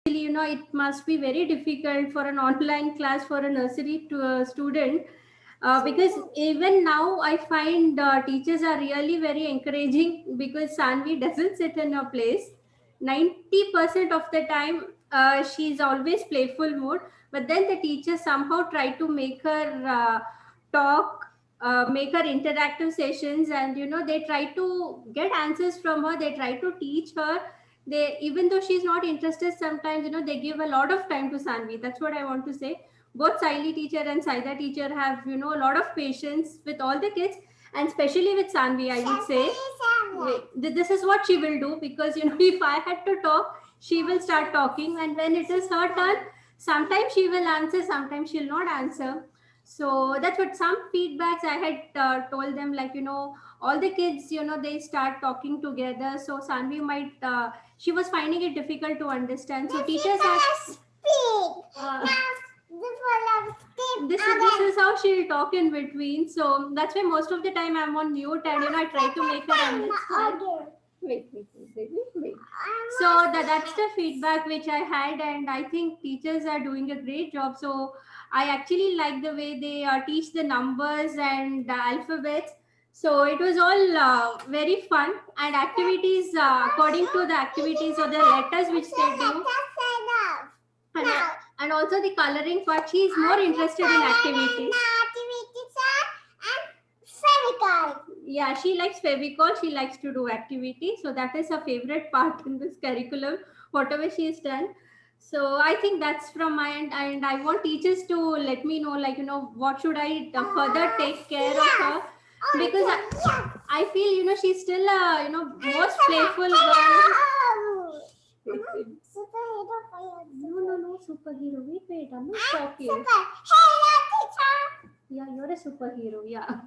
it must be very difficult for an online class for a nursery to a student, because even now I find teachers are really very encouraging, because Sanvi doesn't sit in her place 90% of the time. She's always playful mood, but then the teachers somehow try to make her talk, make her interactive sessions, and they try to get answers from her, they try to teach her. They, even though she's not interested, sometimes they give a lot of time to Sanvi. That's what I want to say. Both Siley teacher and Saida teacher have a lot of patience with all the kids, and especially with Sanvi, I would say. This is what she will do, because if I had to talk, she will start talking, and when it is her turn, sometimes she will answer, sometimes she'll not answer. So that's what some feedbacks I had told them, like all the kids, they start talking together, so Sanvi might she was finding it difficult to understand, so teachers are this is how she'll talk in between. So that's why most of the time I'm on mute, and I try to make her understand. Wait. So that's the feedback which I had, and I think teachers are doing a great job. So I actually like the way they teach the numbers and the alphabets. So it was all very fun, and activities according to the activities or the letters which they do. And also the coloring part, she is more interested in activities. Yeah, she likes Fevicol. She likes to do activity. So that is her favorite part in this curriculum, whatever she has done. So I think that's from my end, and I want teachers to let me know, like what should I further take care of her, because I feel she's still a most playful girl. No, superhero. Wait, I'm not talking. Yeah, you're a superhero. Yeah.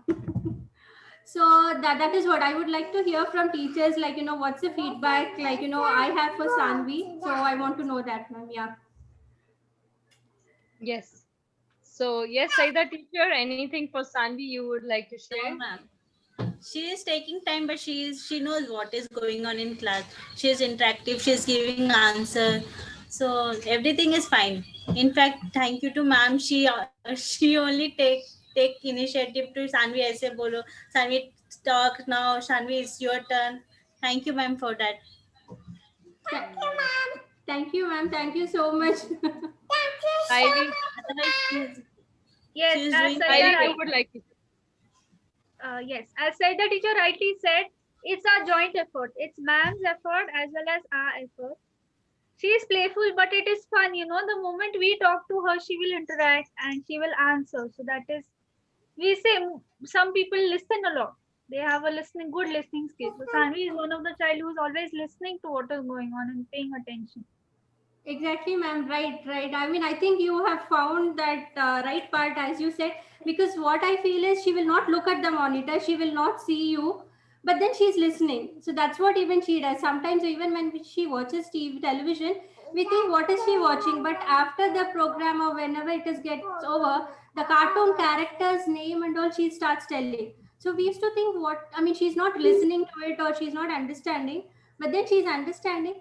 So that is what I would like to hear from teachers. Like what's the feedback? Like I have for Sanvi. So I want to know that, ma'am. Yeah. Yes. So yes, Saida teacher, anything for Sanvi you would like to share? No, ma'am. She is taking time, but she knows what is going on in class. She is interactive. She is giving answer, so everything is fine. In fact, thank you to ma'am. She only take initiative to Sanvi aise bolo. Sanvi, talk now. Sanvi, it's your turn. Thank you, ma'am, for that. Thank you, ma'am. Thank you, ma'am. Thank you so much. Thank you so Highly, much. Otherwise, Yes, she is as doing Saida highly very you good. would like to. yes, as Saida teacher rightly said, it's a joint effort. It's ma'am's effort as well as our effort. She is playful, but it is fun. The moment we talk to her, she will interact and she will answer. So that is, we say some people listen a lot. They have a good listening skill. So Sanvi is one of the child who is always listening to what is going on and paying attention. Exactly, ma'am. Right. I mean, I think you have found that right part, as you said, because what I feel is she will not look at the monitor, she will not see you, but then she's listening. So that's what even she does. Sometimes, even when she watches television, we think, what is she watching? But after the program or whenever it is gets over, the cartoon character's name and all, she starts telling. So we used to think, what I mean, she's not listening to it or she's not understanding, but then she's understanding.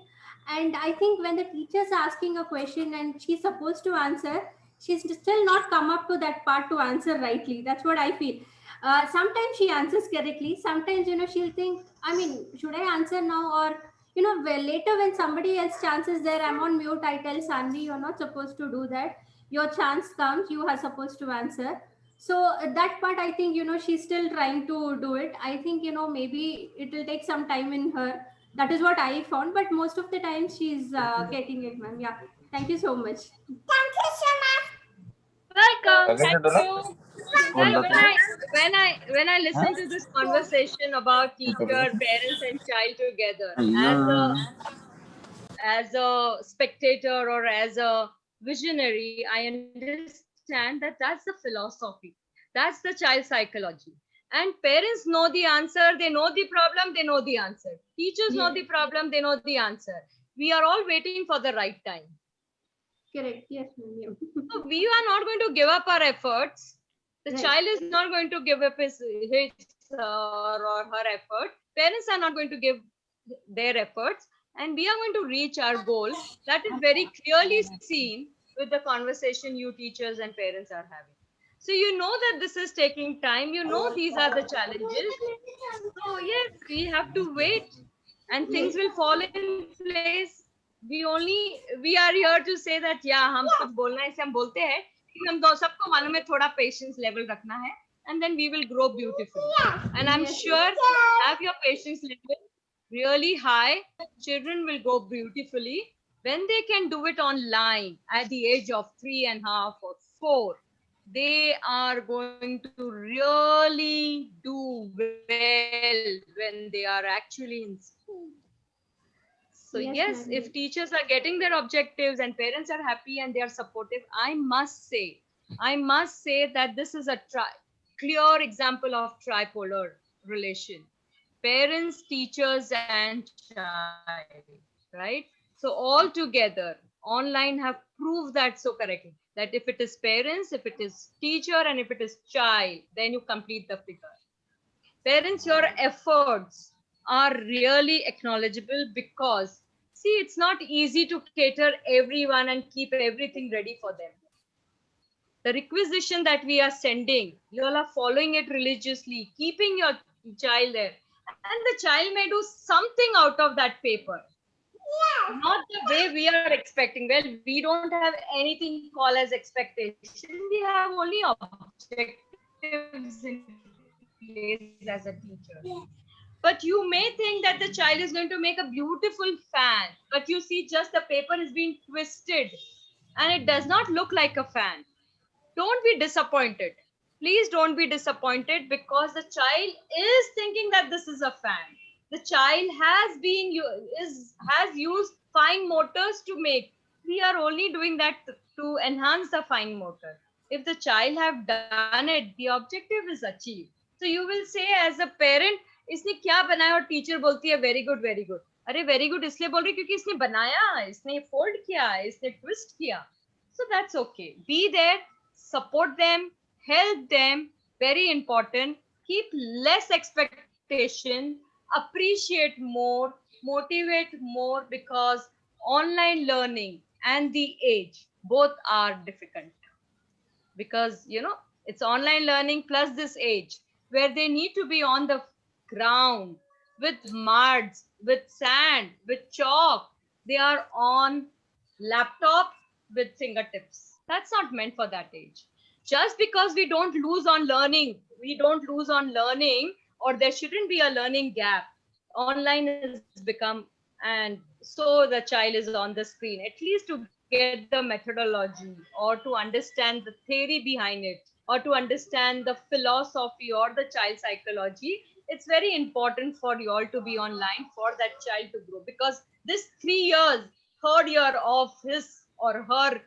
And I think when the teacher's asking a question and she's supposed to answer, she's still not come up to that part to answer rightly. That's what I feel. Sometimes she answers correctly, sometimes she'll think, I mean, should I answer now? Or well, later when somebody else chances there, I'm on mute, I tell Sanvi, you're not supposed to do that. Your chance comes, you are supposed to answer. So that part, I think she's still trying to do it. I think maybe it will take some time in her. That is what I found, but most of the time she's getting it, ma'am. Yeah. Thank you so much. Thank you so much. Welcome. Thank you. So when I listen to this conversation about teacher, parents, and child together as a spectator or as a visionary, I understand that that's the philosophy. That's the child psychology. And parents know the answer, they know the problem, they know the answer. Teachers know the problem, they know the answer. We are all waiting for the right time. Correct. Yes, ma'am. So we are not going to give up our efforts. The Right. child is not going to give up his or her effort. Parents are not going to give their efforts. and we are going to reach our goal. That is very clearly seen with the conversation you teachers and parents are having. So you know that this is taking time. You know these are the challenges. So yes, we have to wait, and things will fall in place. We are here to say that yeah, हम कुछ बोलना है इसे हम बोलते हैं, लेकिन हम दो सबको मालूम है थोड़ा patience level रखना है, and then we will grow beautifully. And I'm sure have your patience level really high. Children will grow beautifully when they can do it online at the age of 3.5 or 4. They are going to really do well when they are actually in school. So Yes, yes, ma'am. if teachers are getting their objectives and parents are happy and they are supportive, I must say that this is a clear example of tripolar relation. Parents, teachers, and child, right? So all together, online have proved that so correctly. That if it is parents, if it is teacher, and if it is child, then you complete the figure. Parents, your efforts are really acknowledgeable because see, it's not easy to cater everyone and keep everything ready for them. The requisition that we are sending, you all are following it religiously, keeping your child there, and the child may do something out of that paper, not the way we are expecting. Well, we don't have anything called as expectation, we have only objectives in place as a teacher. But you may think that the child is going to make a beautiful fan, but you see just the paper is being twisted and it does not look like a fan. Don't be disappointed. Please don't be disappointed because the child is thinking that this is a fan. The child has used fine motors to make. We are only doing that to enhance the fine motor. If the child have done it, the objective is achieved. So you will say as a parent, इसने क्या बनाया और teacher बोलती है very good very good. अरे very good इसलिए बोल रही क्योंकि इसने बनाया, इसने फोल्ड किया, इसने ट्विस्ट किया. So that's okay. Be there, support them, help them. Very important. Keep less expectation, appreciate more, motivate more because online learning and the age both are difficult. Because it's online learning plus this age where they need to be on the ground with muds, with sand, with chalk. They are on laptop with fingertips. That's not meant for that age. Just because we don't lose on learning, or there shouldn't be a learning gap. Online has become, and so the child is on the screen, at least to get the methodology or to understand the theory behind it or to understand the philosophy or the child psychology. It's very important for you all to be online for that child to grow, because this 3 years, third year of his or her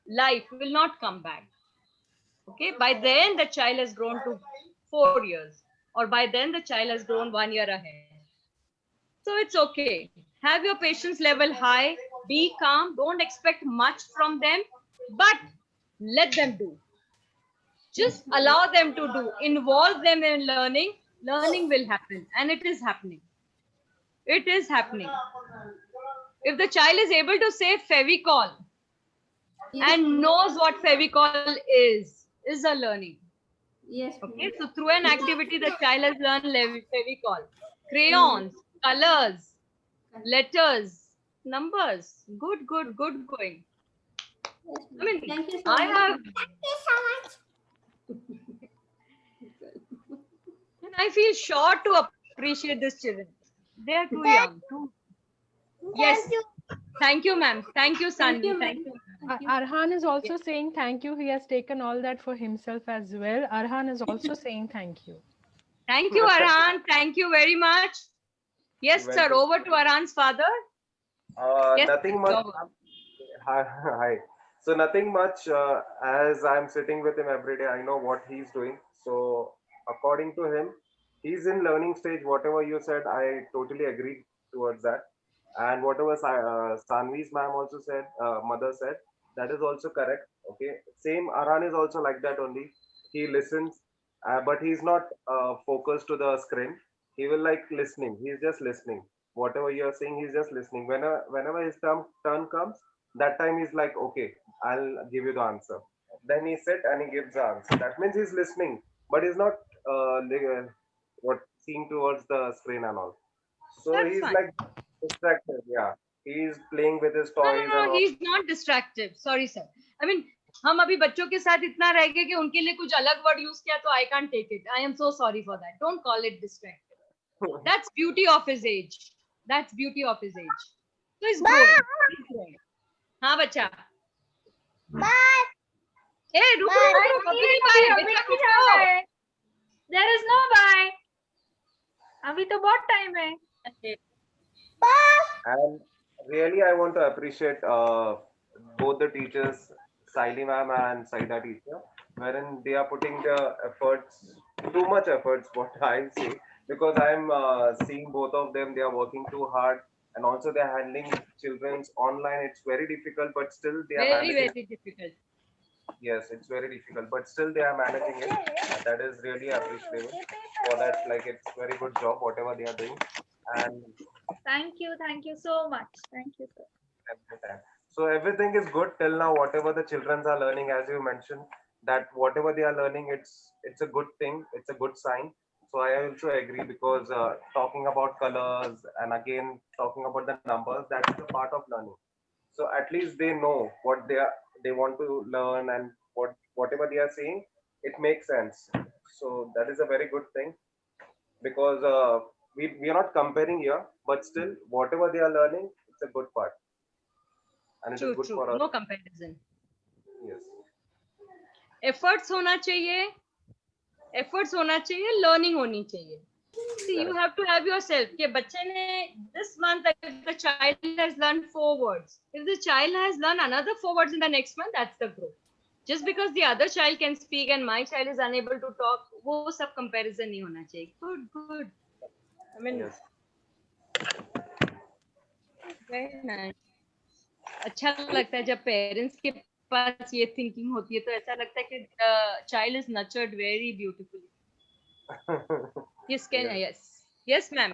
life will not come back. Okay, by then the child has grown to 4 years, or by then the child has grown 1 year ahead. So it's okay. Have your patience level high, be calm, don't expect much from them, but let them do. Just allow them to do, involve them in learning. Learning will happen, and it is happening. It is happening. If the child is able to say Fevicol and knows what Fevicol is a learning. Yes. Okay, so through an activity, the child has learned Fevicol, crayons, colors, letters, numbers. Good going. I mean, Thank you so I much. have, and I feel sure to appreciate these children. They are too young. Yes. Thank you, ma'am. Thank you, Thank Sanvi. you, Thank ma'am. you. Thank you. Arhan is also saying thank you. He has taken all that for himself as well. Arhan is also saying thank you. Thank you, Arhan. Thank you very much. Yes, sir. Welcome. Over to Arhan's father. Yes, Nothing much. over. Hi, hi. So nothing much. As I'm sitting with him every day, I know what he's doing. So according to him, he's in learning stage. Whatever you said, I totally agree towards that. And whatever Sanvi's ma'am also said, mother said, that is also correct. Okay. Same Aran is also like that only. He listens, but he's not focused to the screen. He will like listening. He's just listening. whatever you're saying, he's just listening. Whenever his turn comes, that time he's like, okay, I'll give you the answer. Then he sit and he gives the answer. That means he's listening, but he's not what seeing towards the screen and all. So That's he's fine. like distracted. Yeah, he's playing with his No, toys and all. he's not distractive. Sorry, sir. I mean, हम अभी बच्चों के साथ इतना रह गए कि उनके लिए कुछ अलग वर्ड यूज किया तो I can't take it. I am so sorry for that. Don't call it distractive. That's beauty of his age. That's beauty of his age. So he's growing. He's growing. हाँ बच्चा. ए रुक रुक रुक अभी नहीं bye बेटा कुछ तो. There is no bye. अभी तो बहुत टाइम है. And really, I want to appreciate both the teachers, Saili ma'am and Saida teacher, wherein they are putting the efforts, too much efforts, what I say, because I'm seeing both of them, they are working too hard, and also they're handling children's online. It's very difficult, but still they are Very managing. very difficult. Yes, it's very difficult, but still they are managing it. That is really appreciable. For that, like it's very good job, whatever they are doing. And Thank you so much. Thank you, sir. every time. So everything is good till now. Whatever the children are learning, as you mentioned, that whatever they are learning, it's a good thing. It's a good sign. So I also agree because talking about colors and again talking about the numbers, that's the part of learning. So at least they know what they want to learn and whatever they are saying, it makes sense. So that is a very good thing because we are not comparing here, but still whatever they are learning, it's a good part and it is True good true. for us. No comparison. Yes. Efforts होना चाहिए. Efforts होना चाहिए. Learning होनी चाहिए. See, you have to have yourself. कि बच्चे ने this month if the child has learned 4 words, if the child has learned another 4 words in the next month, that's the growth. Just because the other child can speak and my child is unable to talk, वो सब comparison नहीं होना चाहिए. Good. I mean, Yes. very nice. अच्छा लगता है जब parents के पास ये थिंकिंग होती है तो ऐसा लगता है कि child is nurtured very beautifully. Yes, yes ma'am.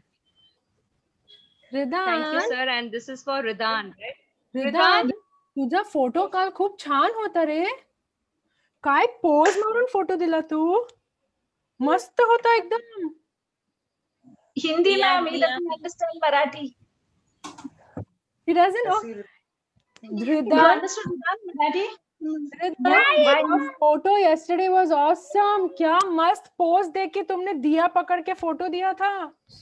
रिदान, Thank you sir, and this is for Ridan, right? रिदान, तुझा फोटो काल खूप छान होता रे. काय पोज मारून फोटो दिला तू. मस्त होता एकदम. Hindi, Yeah, ma'am. He yeah. doesn't understand Marathi. He doesn't know. You Ridan, understood Marathi? Ridan, your photo yesterday was awesome. क्या मस्त पोज दे के तुमने दिया पकड़ के फोटो दिया था.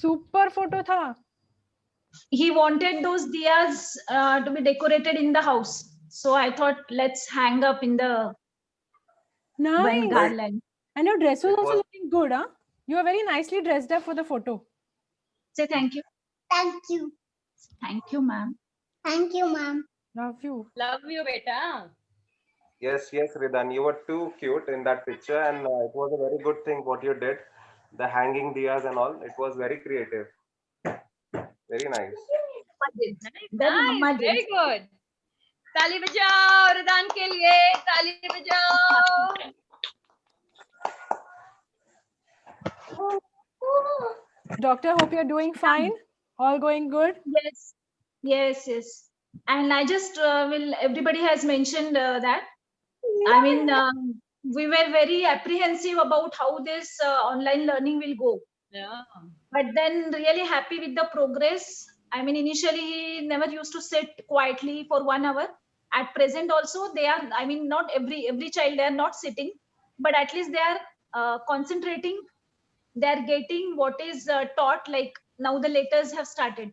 सुपर फोटो था. He wanted those diyas to be decorated in the house. So I thought, let's hang up in the Nice. garland. And your dress was It also was- looking good, huh? You are very nicely dressed up for the photo. Say thank you. Thank you. Thank you, ma'am. Thank you, ma'am. Love you. Love you beta. Yes, Ridan, you were too cute in that picture, and it was a very good thing what you did. The hanging diyas and all, it was very creative. Very nice. Then Mama Nice, did. very good. ताली बजाओ रिदान के लिए. ताली बजाओ. Doctor, hope you're doing fine. All going good. Yes. And I just everybody has mentioned that. I mean, we were very apprehensive about how this online learning will go. Yeah. But then really happy with the progress. I mean, initially he never used to sit quietly for 1 hour. At present also they are, I mean, not every child, they are not sitting, but at least they are concentrating. They are getting what is taught, like now the letters have started.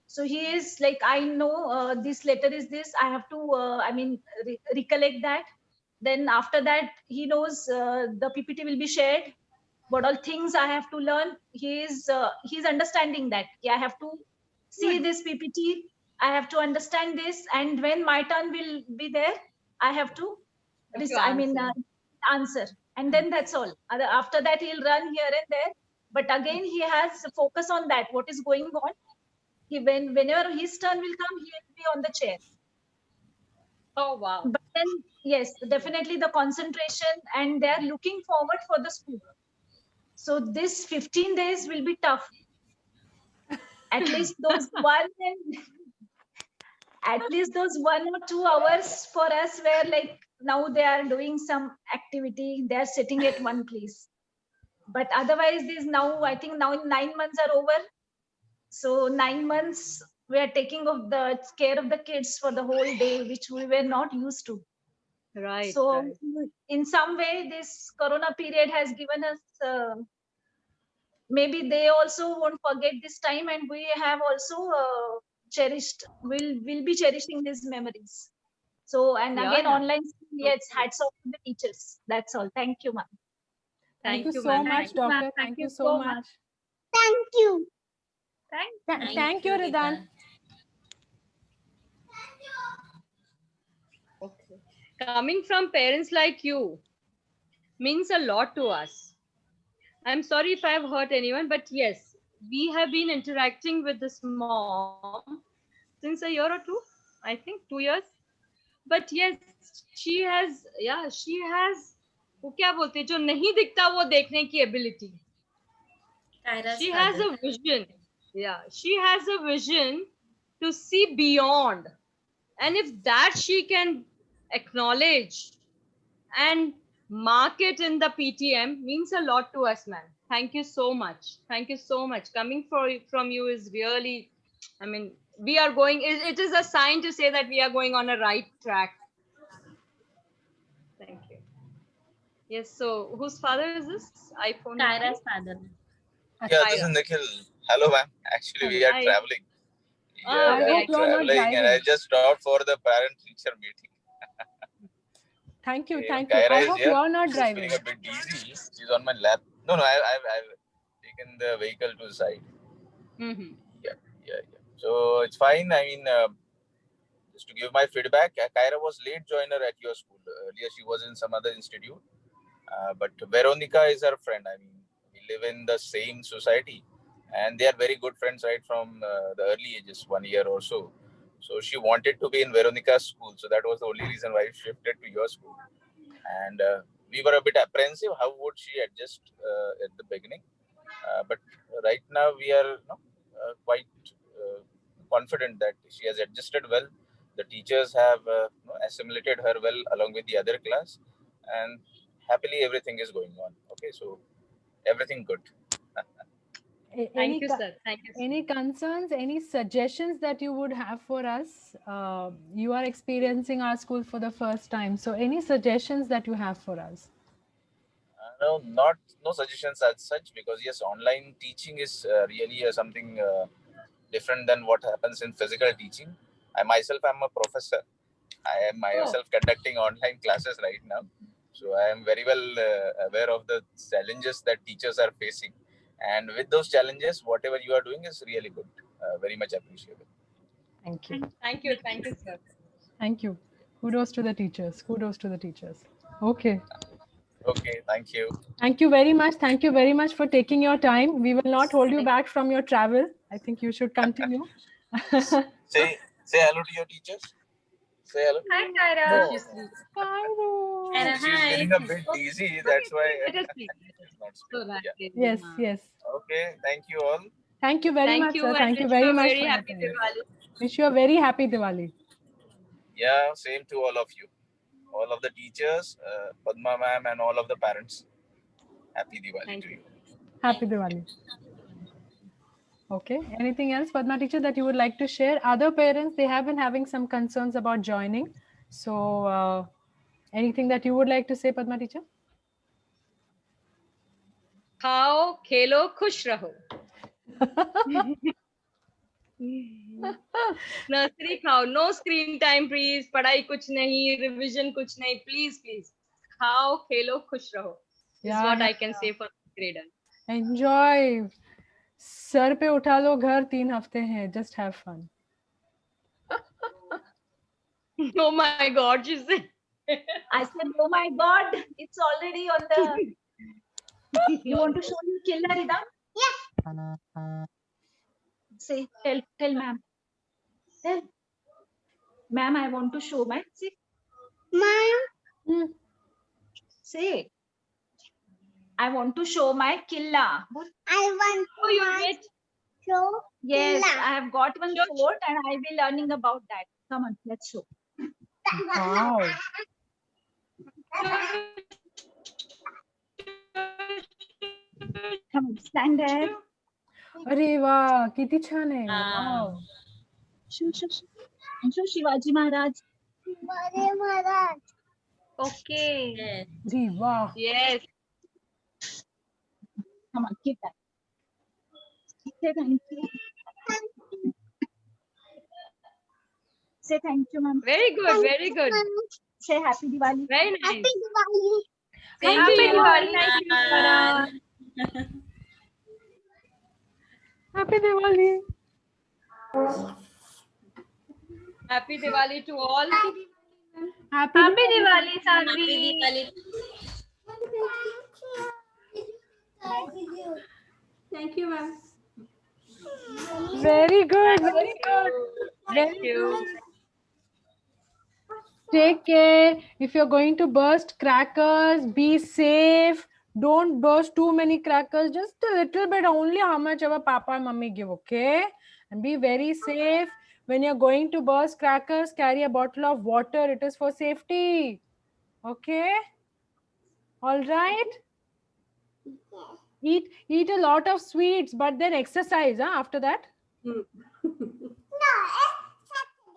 So he is like, I know this letter is this, I have to, recollect that. Then after that, he knows the PPT will be shared. What all things I have to learn, he's understanding that. Yeah, I have to see this PPT, I have to understand this, and when my turn will be there, I have to, answer. And then that's all. After that, he'll run here and there. But again, he has focus on that. What is going on? Whenever his turn will come, he will be on the chair. Oh wow. But then, yes, definitely the concentration, and they're looking forward for the school. So this 15 days will be tough. At least those at least those 1 or 2 hours for us were like, now they are doing some activity, they are sitting at one place. But otherwise, this now, I think now 9 months are over. So 9 months we are taking of the care of the kids for the whole day, which we were not used to. Right. So right. in some way, this Corona period has given us, maybe they also won't forget this time, and we have also will be cherishing these memories. So, and Yeah, again, yeah. online school, yes, hats off to the teachers. That's all. Thank you, ma'am. Thank you so ma'am. much, Thank you, ma'am. doctor. Thank Thank you you so so much. much. Thank you. Thank Thank you, Ridan. Okay. Coming from parents like you means a lot to us. I'm sorry if I've hurt anyone, but yes, we have been interacting with this mom since a year or two, I think 2 years. But yes, she has, yeah, she has, वो क्या बोलते हैं, जो नहीं दिखता वो देखने की ability. Kyra's She has father. a vision. Yeah, she has a vision to see beyond. And if that she can acknowledge and mark it in the PTM means a lot to us, man. Thank you so much. Thank you so much. Coming from you is really, I mean, we are going, it is a sign to say that we are going on a right track. Thank you. Yes, so whose father is this? iPhone. Kyra's father. Yeah, this is Kyra. Nikhil. Hello, ma'am. Actually, we are Hi. traveling. Ah, Yeah, I we hope are you're not traveling, and I driving. just stopped for the parent-teacher meeting. Thank you, Okay, thank you. Kyra I is hope here. you're not She's driving. feeling a bit dizzy. She's on my lap. No, I've taken the vehicle to the side. Mm-hmm. Yeah. So it's fine. I mean, just to give my feedback, Kyra was late joiner at your school. Earlier, she was in some other institute. But Veronica is her friend. I mean, we live in the same society, and they are very good friends right from the early ages, 1 year or so. So she wanted to be in Veronica's school, so that was the only reason why she shifted to your school. And we were a bit apprehensive. How would she adjust at the beginning? But right now we are quite confident that she has adjusted well. The teachers have assimilated her well along with the other class, and happily everything is going on. Okay, so everything good. Thank you, sir. Thank you. Any concerns, any suggestions that you would have for us? You are experiencing our school for the first time, so any suggestions that you have for us? No suggestions as such, because yes, online teaching is really something different than what happens in physical teaching. I myself am a professor. I am myself conducting online classes right now, so I am very well aware of the challenges that teachers are facing, and with those challenges, whatever you are doing is really good, very much appreciable. Thank you. Thank you. Thank you, sir. Thank you. Kudos to the teachers. Kudos to the teachers. Okay. Okay, thank you. Thank you very much. Thank you very much for taking your time. We will not hold you back from your travel. I think you should continue. Say hello to your teachers. Say hello. Hi, Kyra. No, She's Kyra, she's hi. feeling a bit dizzy. That's why Let us speak. she's not So speaking. that Yeah. Yes, yes. Okay, thank you all. Thank you very Thank much, you, sir. and Thank you wish you very a much very for happy attending. Diwali. Wish you a very happy Diwali. Yeah, same to all of you, all of the teachers, Padma ma'am, and all of the parents. Happy Diwali Thank to you. you. Happy Diwali. Okay. Anything else, Padma teacher, that you would like to share? Other parents, they have been having some concerns about joining. So, anything that you would like to say, Padma teacher? खाओ खेलो खुश रहो. Nursery खाओ, no screen time please, पढ़ाई कुछ नहीं, revision कुछ नहीं, please please खाओ खेलो खुश रहो. Is what I can say for grader. Enjoy. Sir पे उठा लो घर 3 हफ्ते हैं. Just have fun. Oh my God, she said. I said, oh my God, it's already on the. You want to show your killer, Ida? Yes. Say, tell ma'am. Tell. Ma'am, I want to show my. See, Mom, say. I want to show my killa. I want Oh, you my wait. show. Yes, Laugh. I have got one quote and I'll be learning about that. Come on, let's show. Wow. Come on, stand there. अरे वाह किती छान आहे. Wow. Wow. And show Shivaji Maharaj. Hare Maharaj. Okay. Yes. अरे वाह. Yes. Come on, keep that. Say thank you. Say thank you, ma'am. Very good. Very good. Say happy Diwali. Very nice. Happy Diwali. Same Happy to you. Diwali. Thank you, Farah. Happy Diwali. Happy Diwali to all. Happy Happy Diwali, Happy Sanvi. Diwali. Thank you, ma'am. Very good. Very good. Thank you. Take care. If you're going to burst crackers, be safe. Don't burst too many crackers. Just a little bit, only how much our papa and mummy give, okay? And be very safe. When you're going to burst crackers, carry a bottle of water. It is for safety. Okay? All right? Eat a lot of sweets, but then exercise after that. No,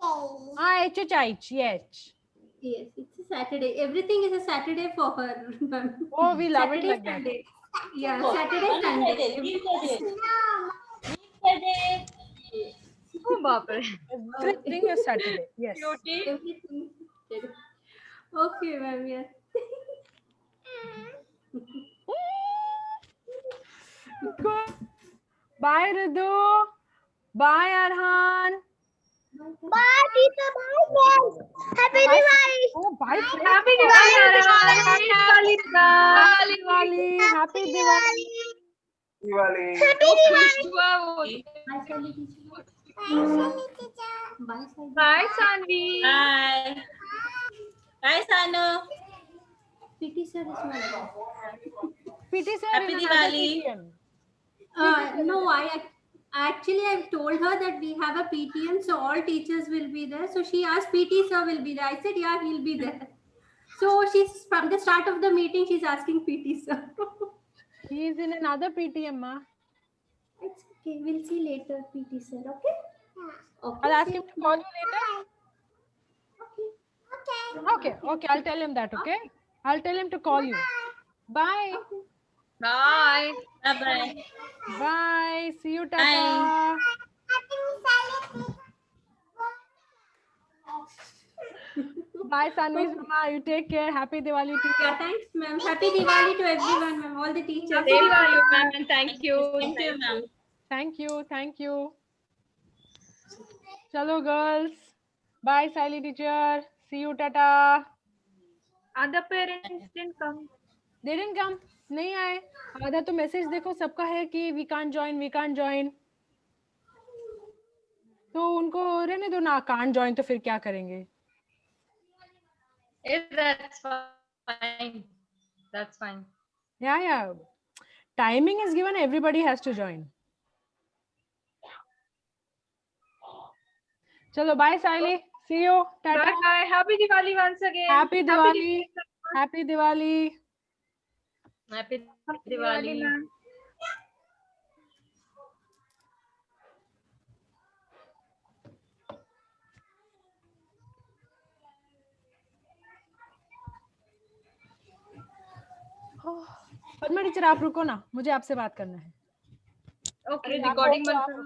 it's Saturday. Yes. Yes, it's a Saturday. Everything is a Saturday for her, ma'am. Oh, we love it Saturday, like that. Sunday. Yeah, Saturday, Sunday. Oh, Bapre. Everything is Saturday. Yes. Cutie. Everything. Okay, ma'am. Yes. Good. Bye, Ridu. Bye, Arhan. Bye, Tita. Bye, guys. Happy Diwali. Oh, bye. Happy Diwali, Farah. Happy Diwali, Farah. Diwali. Happy Diwali. Diwali. Happy Diwali. Bye, Sally teacher. Bye, Sally. Bye, Sanvi. Bye. Bye, Sanu. PT sir is not PT sir, Happy is another Diwali. PTM. No, I've told her that we have a PTM, so all teachers will be there. So she asked PT sir will be there. I said, yeah, he'll be there. So she's from the start of the meeting, she's asking PT sir. He is in another PTM, ma. It's okay. We'll see later, PT sir. Okay. Okay. I'll ask him to call you later. Okay. Okay. I'll tell him that, okay? I'll tell him to call you. Bye. Bye. Bye-bye. Bye. See you, Tata. Bye. Bye, Sanvi's mama. You take care. Happy Diwali to you. Yeah, thanks, ma'am. Happy Diwali to everyone, ma'am. All the teachers. Same to you, ma'am. Thank you. Thank you, ma'am. Thank you. Thank you. Chalo, girls. Bye, Sally teacher. See you, Tata. Other parents didn't come. They didn't come. नहीं आए. आधा तो message देखो सबका है कि we can't join. तो उनको रहने दो ना, can't join तो फिर क्या करेंगे? That's fine. That's fine. Yeah. Timing is given. Everybody has to join. Chalo, bye, Sally. See you. Tata. Bye bye. Happy Diwali once again. Happy Diwali. Happy Diwali. Happy Happy Diwali. ma'am. Padma teacher आप रुको ना, मुझे आपसे बात करना है. Okay, recording बंद करो.